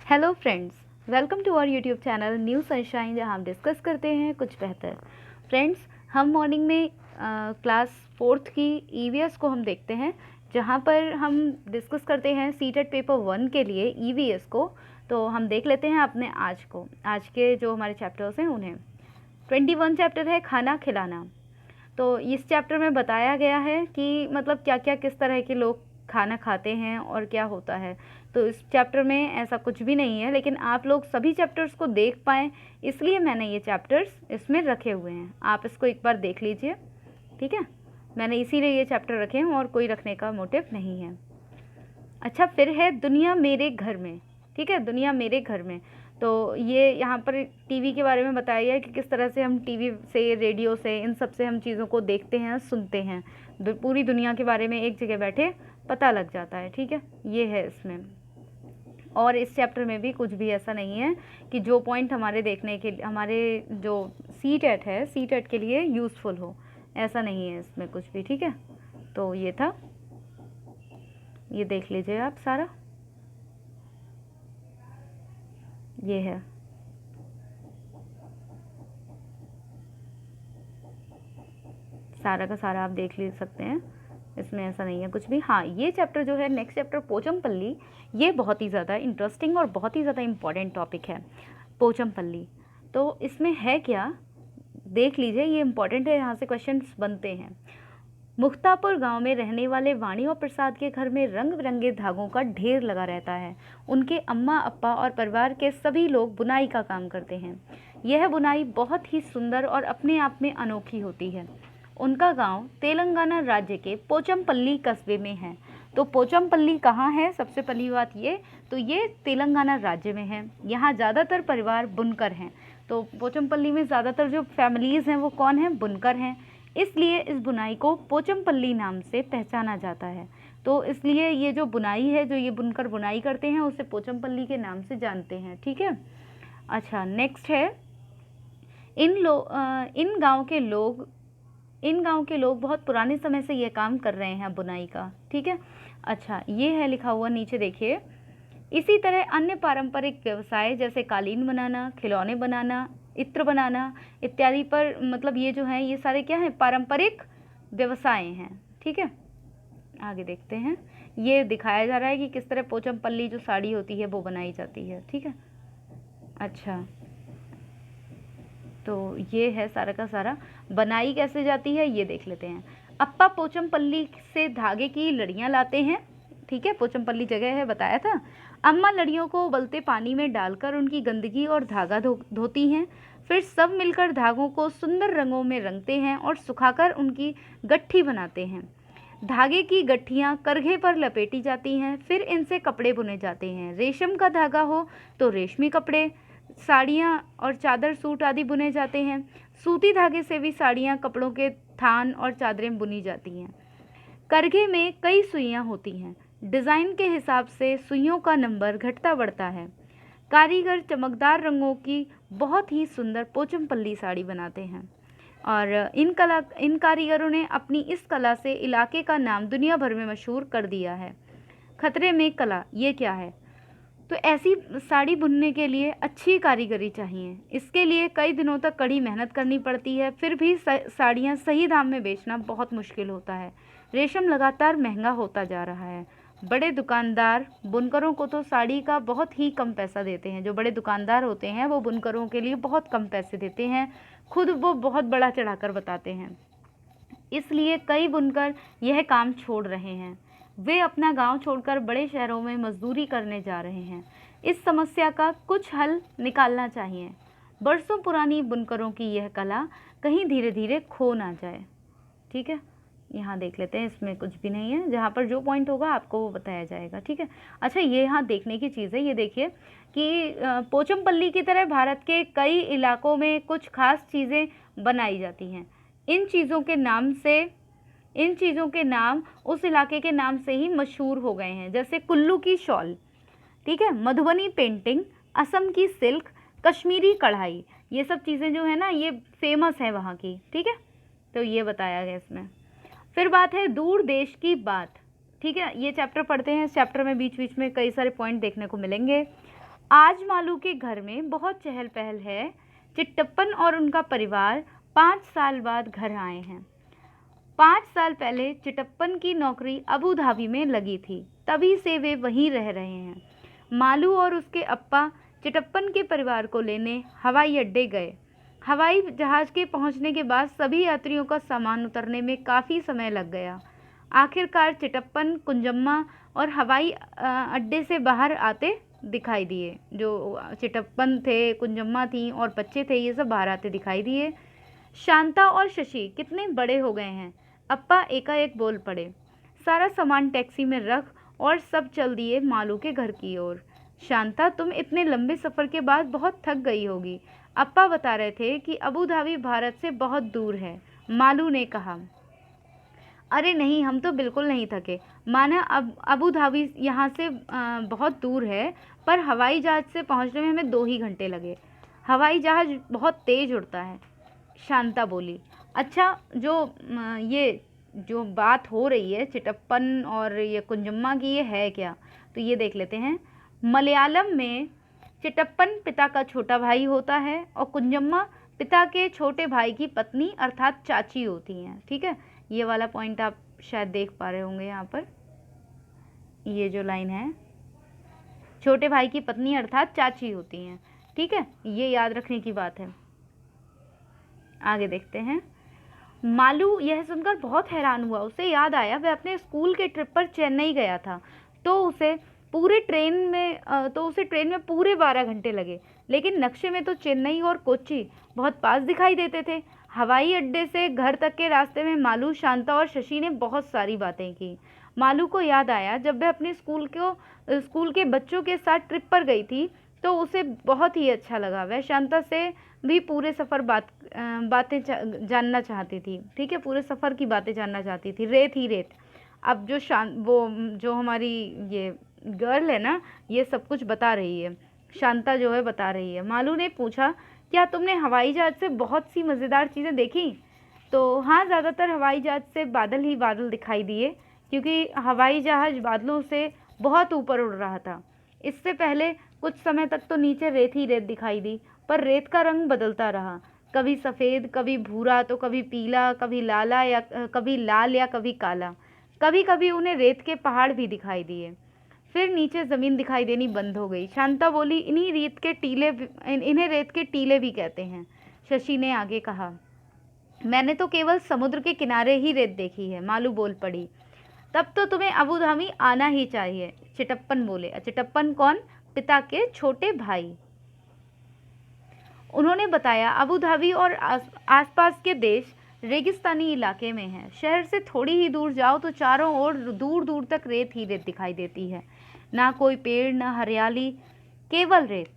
Hello friends, welcome to our YouTube channel New Sunshine, जहां हम discuss करते हैं कुछ बेहतर। फ्रेंड्स, हम मॉर्निंग में क्लास 4th की ईवीएस को हम देखते हैं, जहां पर हम डिस्कस करते हैं सीटेट पेपर 1 के लिए ईवीएस को। तो हम देख लेते हैं अपने आज के जो हमारे चैप्टर्स हैं उन्हें। 21 चैप्टर है खाना खिलाना। तो इस चैप्टर में बताया गया है कि मतलब क्या क्या किस तरह के लोग खाना खाते हैं और क्या होता है। तो इस चैप्टर में ऐसा कुछ भी नहीं है, लेकिन आप लोग सभी चैप्टर्स को देख पाएँ इसलिए मैंने ये चैप्टर्स इसमें रखे हुए हैं। आप इसको एक बार देख लीजिए, ठीक है। मैंने इसीलिए ये चैप्टर रखे हैं और कोई रखने का मोटिव नहीं है। अच्छा, फिर है दुनिया मेरे घर में, ठीक है, दुनिया मेरे घर में। तो ये यहाँ पर टीवी के बारे में बताया गया है कि किस तरह से हम टीवी से, रेडियो से, इन सब से हम चीज़ों को देखते हैं, सुनते हैं। पूरी दुनिया के बारे में एक जगह बैठे पता लग जाता है, ठीक है। ये है इसमें। और इस चैप्टर में भी कुछ भी ऐसा नहीं है कि जो पॉइंट हमारे देखने के, हमारे जो सीटेट है, सीटेट के लिए यूज़फुल हो, ऐसा नहीं है इसमें कुछ भी, ठीक है। तो ये था, ये देख लीजिए आप सारा, ये है। सारा का सारा आप देख ले सकते हैं, इसमें ऐसा नहीं है कुछ भी। हाँ, ये चैप्टर जो है, नेक्स्ट चैप्टर पोचमपल्ली, ये बहुत ही ज़्यादा इंटरेस्टिंग और बहुत ही ज़्यादा इम्पॉर्टेंट टॉपिक है पोचमपल्ली। तो इसमें है क्या, देख लीजिए, ये इम्पॉर्टेंट है, यहाँ से क्वेश्चंस बनते हैं। मुख्तापुर गांव में रहने वाले वाणी और प्रसाद के घर में रंग बिरंगे धागों का ढेर लगा रहता है। उनके अम्मा, अप्पा और परिवार के सभी लोग बुनाई का काम करते हैं। यह बुनाई बहुत ही सुंदर और अपने आप में अनोखी होती है। उनका गांव तेलंगाना राज्य के पोचमपल्ली कस्बे में है। तो पोचमपल्ली कहाँ है, सबसे पहली बात ये, तो ये तेलंगाना राज्य में है। यहाँ ज़्यादातर परिवार बुनकर हैं। तो पोचमपल्ली में ज़्यादातर जो फैमिलीज़ हैं वो कौन हैं, बुनकर हैं। इसलिए इस बुनाई को पोचमपल्ली नाम से पहचाना जाता है। तो इसलिए ये जो बुनाई है, जो ये बुनकर बुनाई करते हैं, उसे पोचमपल्ली के नाम से जानते हैं, ठीक है। अच्छा, नेक्स्ट है, इन गांव के लोग बहुत पुराने समय से ये काम कर रहे हैं बुनाई का, ठीक है। अच्छा, ये है लिखा हुआ नीचे, देखिए। इसी तरह अन्य पारंपरिक व्यवसाय जैसे कालीन बनाना, खिलौने बनाना, इत्र बनाना इत्यादि पर, मतलब ये जो है, ये सारे क्या हैं, पारंपरिक व्यवसाय हैं, ठीक है। आगे देखते हैं, ये दिखाया जा रहा है कि किस तरह पोचमपल्ली जो साड़ी होती है वो बनाई जाती है, ठीक है। अच्छा, तो ये है सारा का सारा, बनाई कैसे जाती है ये देख लेते हैं। अप्पा पोचमपल्ली से धागे की लड़ियाँ लाते हैं, ठीक है, पोचमपल्ली जगह है, बताया था। अम्मा लड़ियों को उबलते पानी में डालकर उनकी गंदगी और धागा धोती हैं। फिर सब मिलकर धागों को सुंदर रंगों में रंगते हैं और सुखाकर उनकी गट्ठी बनाते हैं। धागे की गट्ठियाँ करघे पर लपेटी जाती हैं, फिर इनसे कपड़े बुने जाते हैं। रेशम का धागा हो तो रेशमी कपड़े, साड़ियाँ और चादर, सूट आदि बुने जाते हैं। सूती धागे से भी साड़ियाँ, कपड़ों के थान और चादरें बुनी जाती हैं। करघे में कई सुइयाँ होती हैं। डिज़ाइन के हिसाब से सुइयों का नंबर घटता बढ़ता है। कारीगर चमकदार रंगों की बहुत ही सुंदर पोचमपल्ली साड़ी बनाते हैं और इन कारीगरों ने अपनी इस कला से इलाके का नाम दुनिया भर में मशहूर कर दिया है। खतरे में कला, ये क्या है? तो ऐसी साड़ी बुनने के लिए अच्छी कारीगरी चाहिए। इसके लिए कई दिनों तक कड़ी मेहनत करनी पड़ती है। फिर भी साड़ियाँ सही दाम में बेचना बहुत मुश्किल होता है। रेशम लगातार महंगा होता जा रहा है। बड़े दुकानदार बुनकरों को तो साड़ी का बहुत ही कम पैसा देते हैं। जो बड़े दुकानदार होते हैं वो बुनकरों के लिए बहुत कम पैसे देते हैं, खुद वो बहुत बड़ा चढ़ाकर बताते हैं। इसलिए कई बुनकर यह काम छोड़ रहे हैं। वे अपना गांव छोड़कर बड़े शहरों में मजदूरी करने जा रहे हैं। इस समस्या का कुछ हल निकालना चाहिए। बरसों पुरानी बुनकरों की यह कला कहीं धीरे धीरे खो ना जाए, ठीक है। यहाँ देख लेते हैं, इसमें कुछ भी नहीं है, जहाँ पर जो पॉइंट होगा आपको वो बताया जाएगा, ठीक है। अच्छा, ये यहाँ देखने की चीज़ है, ये देखिए कि पोचमपल्ली की तरह भारत के कई इलाकों में कुछ खास चीज़ें बनाई जाती हैं। इन चीज़ों के नाम उस इलाके के नाम से ही मशहूर हो गए हैं, जैसे कुल्लू की शॉल, ठीक है, मधुबनी पेंटिंग, असम की सिल्क, कश्मीरी कढ़ाई, ये सब चीज़ें जो है ना, ये फेमस है वहाँ की, ठीक है। तो ये बताया गया इसमें। फिर बात है दूर देश की बात, ठीक है। ये चैप्टर पढ़ते हैं, इस चैप्टर में बीच बीच में कई सारे पॉइंट देखने को मिलेंगे। आज मालू के घर में बहुत चहल पहल है। चिट्टप्पन और उनका परिवार 5 साल बाद घर आए हैं। 5 साल पहले चिट्टप्पन की नौकरी अबू धाबी में लगी थी, तभी से वे वहीं रह रहे हैं। मालू और उसके अप्पा चिट्टप्पन के परिवार को लेने हवाई अड्डे गए। हवाई जहाज के पहुंचने के बाद सभी यात्रियों का सामान उतरने में काफ़ी समय लग गया। आखिरकार चिट्टप्पन, कुंजम्मा और हवाई अड्डे से बाहर आते दिखाई दिए। जो चिट्टप्पन थे, कुंजम्मा थी और बच्चे थे, ये सब बाहर आते दिखाई दिए। शांता और शशि कितने बड़े हो गए हैं, अप्पा एकाएक बोल पड़े। सारा सामान टैक्सी में रख और सब चल दिए मालू के घर की ओर। शांता, तुम इतने लंबे सफ़र के बाद बहुत थक गई होगी। अप्पा बता रहे थे कि अबू धाबी भारत से बहुत दूर है। मालू ने कहा, अरे नहीं, हम तो बिल्कुल नहीं थके। माना अबू धाबी यहाँ से बहुत दूर है, पर हवाई जहाज़ से पहुँचने में हमें 2 ही घंटे लगे। हवाई जहाज़ बहुत तेज़ उड़ता है, शांता बोली। अच्छा, ये जो बात हो रही है चिट्टप्पन और ये कुंजम्मा की, ये है क्या? तो ये देख लेते हैं। मलयालम में चिट्टप्पन पिता का छोटा भाई होता है और कुंजम्मा पिता के छोटे भाई की पत्नी अर्थात चाची होती हैं। ठीक है, ये वाला पॉइंट आप शायद देख पा रहे होंगे यहाँ पर। ये जो लाइन है, छोटे भाई की पत्नी अर्थात चाची होती हैं। ठीक है, ये याद रखने की बात है। आगे देखते हैं। मालू यह सुनकर बहुत हैरान हुआ। उसे याद आया वह अपने स्कूल के ट्रिप पर चेन्नई गया था, तो उसे ट्रेन में पूरे 12 घंटे लगे। लेकिन नक्शे में तो चेन्नई और कोच्चि बहुत पास दिखाई देते थे। हवाई अड्डे से घर तक के रास्ते में मालू, शांता और शशि ने बहुत सारी बातें की। मालू को याद आया जब वह अपने स्कूल के बच्चों के साथ ट्रिप पर गई थी, तो उसे बहुत ही अच्छा लगा। वह शांता से भी पूरे सफ़र बातें जानना चाहती थी। ठीक है, पूरे सफ़र की बातें जानना चाहती थी। रेत ही रेत। अब जो हमारी ये गर्ल है ना, ये सब कुछ बता रही है। शांता जो है बता रही है। मालू ने पूछा, क्या तुमने हवाई जहाज़ से बहुत सी मज़ेदार चीज़ें देखी? तो हाँ, ज़्यादातर हवाई जहाज़ से बादल ही बादल दिखाई दिए, क्योंकि हवाई जहाज़ बादलों से बहुत ऊपर उड़ रहा था। इससे पहले कुछ समय तक तो नीचे रेत ही रेत दिखाई दी, पर रेत का रंग बदलता रहा, कभी सफ़ेद, कभी भूरा, तो कभी पीला, कभी लाल या कभी काला। कभी कभी उन्हें रेत के पहाड़ भी दिखाई दिए। फिर नीचे ज़मीन दिखाई देनी बंद हो गई। शांता बोली, इन्हें रेत के टीले भी कहते हैं। शशि ने आगे कहा, मैंने तो केवल समुद्र के किनारे ही रेत देखी है। मालू बोल पड़ी, तब तो तुम्हें अबू धाबी आना ही चाहिए। चिट्टप्पन बोले। चिट्टप्पन कौन? पिता के छोटे भाई। उन्होंने बताया, अबू धाबी और आसपास के देश रेगिस्तानी इलाके में है। शहर से थोड़ी ही दूर जाओ तो चारों ओर दूर दूर तक रेत ही रेत दिखाई देती है। ना कोई पेड़, ना हरियाली, केवल रेत।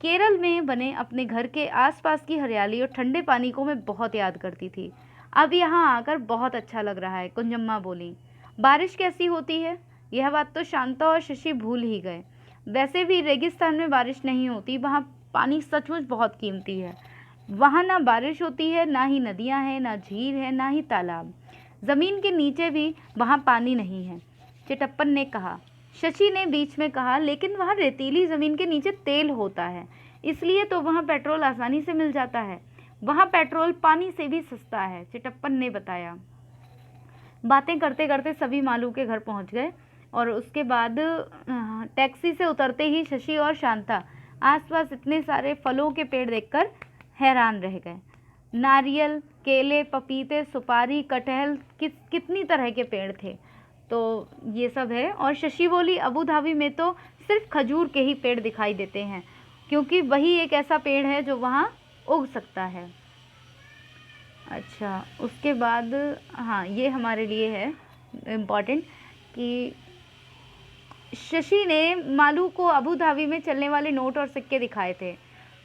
केरल में बने अपने घर के आसपास की हरियाली और ठंडे पानी को मैं बहुत याद करती थी। अब यहाँ आकर बहुत अच्छा लग रहा है, कुंजम्मा बोली। बारिश कैसी होती है? यह बात तो शांता और शशि भूल ही गए। वैसे भी रेगिस्तान में बारिश नहीं होती, वहाँ पानी सचमुच बहुत कीमती है। वहाँ ना बारिश होती है, ना ही नदियाँ हैं, ना झील है, ना ही तालाब। ज़मीन के नीचे भी वहाँ पानी नहीं है, चिट्टप्पन ने कहा। शशि ने बीच में कहा, लेकिन वहाँ रेतीली ज़मीन के नीचे तेल होता है, इसलिए तो वहाँ पेट्रोल आसानी से मिल जाता है। वहाँ पेट्रोल पानी से भी सस्ता है, चिट्टप्पन ने बताया। बातें करते करते सभी मालू के घर पहुँच गए और उसके बाद टैक्सी से उतरते ही शशि और शांता आसपास इतने सारे फलों के पेड़ देखकर हैरान रह गए। नारियल, केले, पपीते, सुपारी, कटहल, कितनी तरह के पेड़ थे। तो ये सब है। और शशि बोली, अबू धाबी में तो सिर्फ खजूर के ही पेड़ दिखाई देते हैं, क्योंकि वही एक ऐसा पेड़ है जो वहाँ उग सकता है। अच्छा, उसके बाद हाँ, ये हमारे लिए है इम्पॉर्टेंट कि शशि ने मालू को अबू धाबी में चलने वाले नोट और सिक्के दिखाए थे।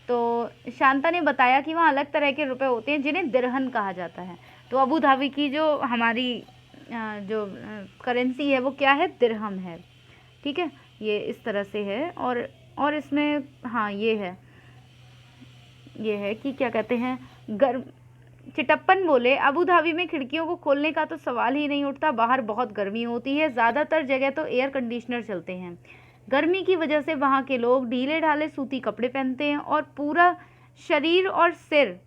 तो शांता ने बताया कि वहाँ अलग तरह के रुपए होते हैं जिन्हें दिरहम कहा जाता है। तो अबू धाबी की जो हमारी जो करेंसी है वो क्या है? दिरहम है। ठीक है, ये इस तरह से है। और इसमें हाँ ये है कि क्या कहते हैं, चिट्टप्पन बोले, अबू धाबी में खिड़कियों को खोलने का तो सवाल ही नहीं उठता। बाहर बहुत गर्मी होती है, ज़्यादातर जगह तो एयर कंडीशनर चलते हैं। गर्मी की वजह से वहाँ के लोग ढीले ढाले सूती कपड़े पहनते हैं और पूरा शरीर और सिर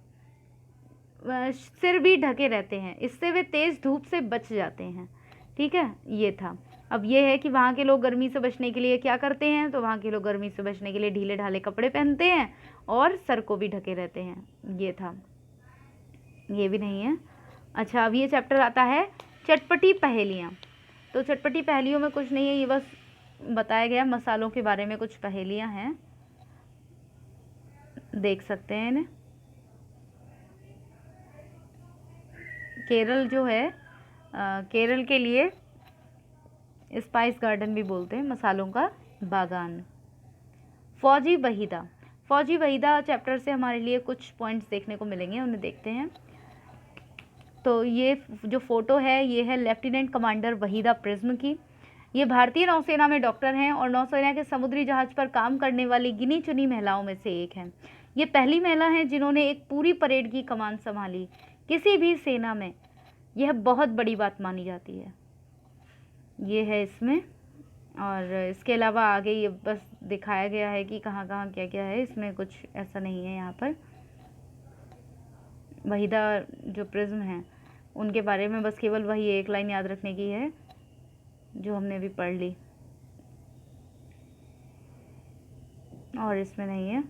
भी ढके रहते हैं, इससे वे तेज़ धूप से बच जाते हैं। ठीक है, ये था। अब ये है कि वहाँ के लोग गर्मी से बचने के लिए क्या करते हैं, तो वहाँ के लोग गर्मी से बचने के लिए ढीले ढाले कपड़े पहनते हैं और सर को भी ढके रहते हैं। ये था, ये भी नहीं है। अच्छा, अब ये चैप्टर आता है चटपटी पहेलियाँ। तो चटपटी पहेलियों में कुछ नहीं है, ये बस बताया गया मसालों के बारे में कुछ पहेलियाँ हैं, देख सकते हैं इन्हें। केरल जो है, केरल के लिए स्पाइस गार्डन भी बोलते हैं, मसालों का बागान। फौजी वहीदा, फौजी वहीदा चैप्टर से हमारे लिए कुछ पॉइंट्स देखने को मिलेंगे, उन्हें देखते हैं। तो ये जो फ़ोटो है ये है लेफ्टिनेंट कमांडर वहीदा प्रिज्म की। ये भारतीय नौसेना में डॉक्टर हैं और नौसेना के समुद्री जहाज़ पर काम करने वाली गिनी चुनी महिलाओं में से एक हैं। ये पहली महिला हैं जिन्होंने एक पूरी परेड की कमान संभाली। किसी भी सेना में यह बहुत बड़ी बात मानी जाती है। ये है इसमें, और इसके अलावा आगे ये बस दिखाया गया है कि कहाँ कहाँ क्या क्या है, इसमें कुछ ऐसा नहीं है। यहाँ पर वहीदा जो प्रिज्म है उनके बारे में बस केवल वही एक लाइन याद रखने की है जो हमने अभी पढ़ ली, और इसमें नहीं है।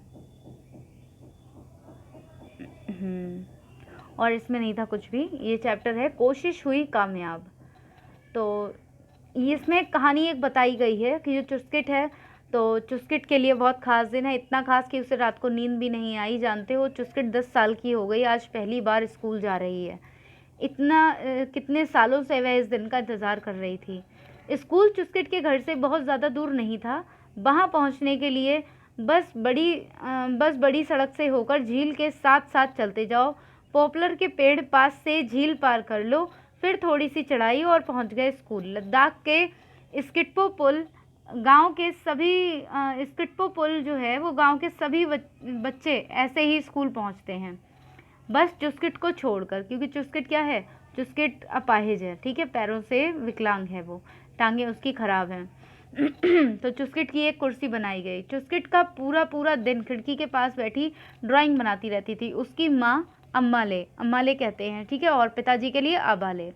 और इसमें नहीं था कुछ भी। ये चैप्टर है कोशिश हुई कामयाब। तो इसमें कहानी एक बताई गई है कि जो चुस्किट है, तो चुस्किट के लिए बहुत ख़ास दिन है, इतना ख़ास कि उसे रात को नींद भी नहीं आई। जानते हो, चुस्किट 10 साल की हो गई, आज पहली बार स्कूल जा रही है। इतना कितने सालों से वह इस दिन का इंतज़ार कर रही थी। स्कूल चुस्किट के घर से बहुत ज़्यादा दूर नहीं था। वहाँ पहुँचने के लिए बस बड़ी सड़क से होकर झील के साथ साथ चलते जाओ। पॉपुलर के पेड़ पास से झील पार कर लो, फिर थोड़ी सी चढ़ाई और पहुंच गए स्कूल। लद्दाख के स्किटपो पुल गांव के सभी स्किटपो पुल जो है वो गांव के सभी बच्चे ऐसे ही स्कूल पहुंचते हैं, बस चुस्किट को छोड़कर, क्योंकि चुस्किट क्या है, चुस्किट अपाहिज है। ठीक है, पैरों से विकलांग है, वो टांगें उसकी खराब हैं। तो चुस्किट की एक कुर्सी बनाई गई। चुस्किट का पूरा दिन खिड़की के पास बैठी ड्राइंग बनाती रहती थी। उसकी माँ अम्माले कहते हैं, ठीक है, और पिताजी के लिए आबाले।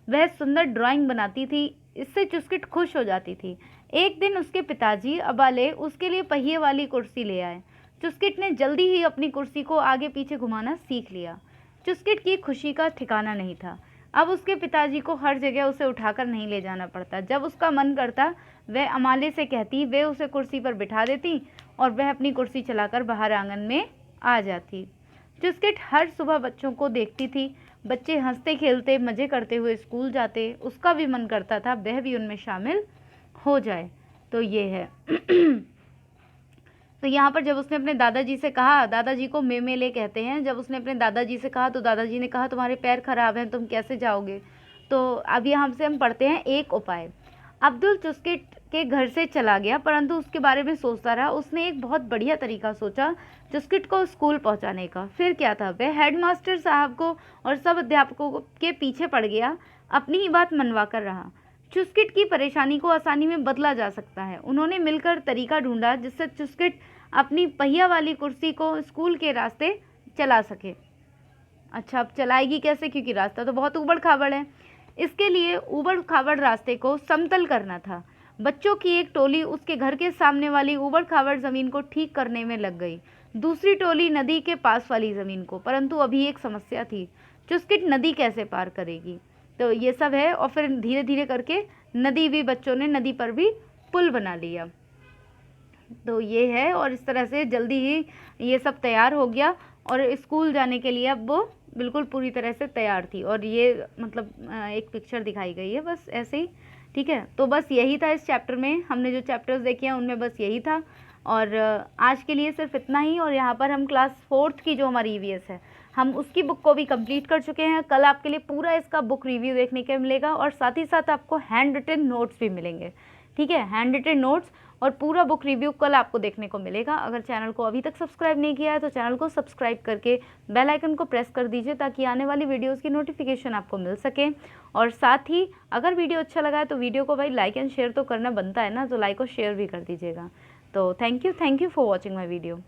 वह सुंदर ड्राइंग बनाती थी, इससे चुस्किट खुश हो जाती थी। एक दिन उसके पिताजी अबाले उसके लिए पहिए वाली कुर्सी ले आए। चुस्किट ने जल्दी ही अपनी कुर्सी को आगे पीछे घुमाना सीख लिया। चुस्किट की खुशी का ठिकाना नहीं था। अब उसके पिताजी को हर जगह उसे उठाकर नहीं ले जाना पड़ता। जब उसका मन करता वह अमाले से कहती, वे उसे कुर्सी पर बिठा देती और वह अपनी कुर्सी चलाकर बाहर आंगन में आ जाती। चुस्किट हर सुबह बच्चों को देखती थी। बच्चे हंसते खेलते मज़े करते हुए स्कूल जाते। उसका भी मन करता था वह भी उनमें शामिल हो जाए। तो ये है। तो यहाँ पर जब उसने अपने दादाजी से कहा, दादाजी को मेमेले कहते हैं, जब उसने अपने दादाजी से कहा तो दादाजी ने कहा तुम्हारे पैर खराब हैं, तुम कैसे जाओगे। तो अब यहाँ से हम पढ़ते हैं एक उपाय। अब्दुल चुस्किट के घर से चला गया, परंतु उसके बारे में सोचता रहा। उसने एक बहुत बढ़िया तरीका सोचा चुस्किट को स्कूल पहुंचाने का। फिर क्या था, वह हेडमास्टर साहब को और सब अध्यापकों के पीछे पड़ गया, अपनी ही बात मनवा कर रहा। चुस्किट की परेशानी को आसानी में बदला जा सकता है। उन्होंने मिलकर तरीका ढूंढा जिससे चुस्किट अपनी पहिया वाली कुर्सी को स्कूल के रास्ते चला सके। अच्छा, अब चलाएगी कैसे, क्योंकि रास्ता तो बहुत ऊबड़ खाबड़ है। इसके लिए ऊबड़ खाबड़ रास्ते को समतल करना था। बच्चों की एक टोली उसके घर के सामने वाली ऊबड़ खाबड़ ज़मीन को ठीक करने में लग गई, दूसरी टोली नदी के पास वाली ज़मीन को। परंतु अभी एक समस्या थी, चुस्किट नदी कैसे पार करेगी। तो ये सब है, और फिर धीरे धीरे करके नदी भी, बच्चों ने नदी पर भी पुल बना लिया। तो ये है, और इस तरह से जल्दी ही ये सब तैयार हो गया और स्कूल जाने के लिए अब वो बिल्कुल पूरी तरह से तैयार थी। और ये मतलब एक पिक्चर दिखाई गई है बस ऐसे ही। ठीक है, तो बस यही था इस चैप्टर में। हमने जो चैप्टर्स देखे हैं उनमें बस यही था, और आज के लिए सिर्फ इतना ही। और यहाँ पर हम क्लास 4th की जो हमारी EVS है, हम उसकी बुक को भी कंप्लीट कर चुके हैं। कल आपके लिए पूरा इसका बुक रिव्यू देखने को मिलेगा, और साथ ही साथ आपको हैंड रिटन नोट्स भी मिलेंगे। ठीक है, हैंड रिटन नोट्स, और पूरा बुक रिव्यू कल आपको देखने को मिलेगा। अगर चैनल को अभी तक सब्सक्राइब नहीं किया है तो चैनल को सब्सक्राइब करके बेल आइकन को प्रेस कर दीजिए ताकि आने वाली वीडियोस की नोटिफिकेशन आपको मिल सके। और साथ ही अगर वीडियो अच्छा लगा है तो वीडियो को भाई लाइक एंड शेयर तो करना बनता है ना, तो लाइक और शेयर भी कर दीजिएगा। तो thank you for watching my video.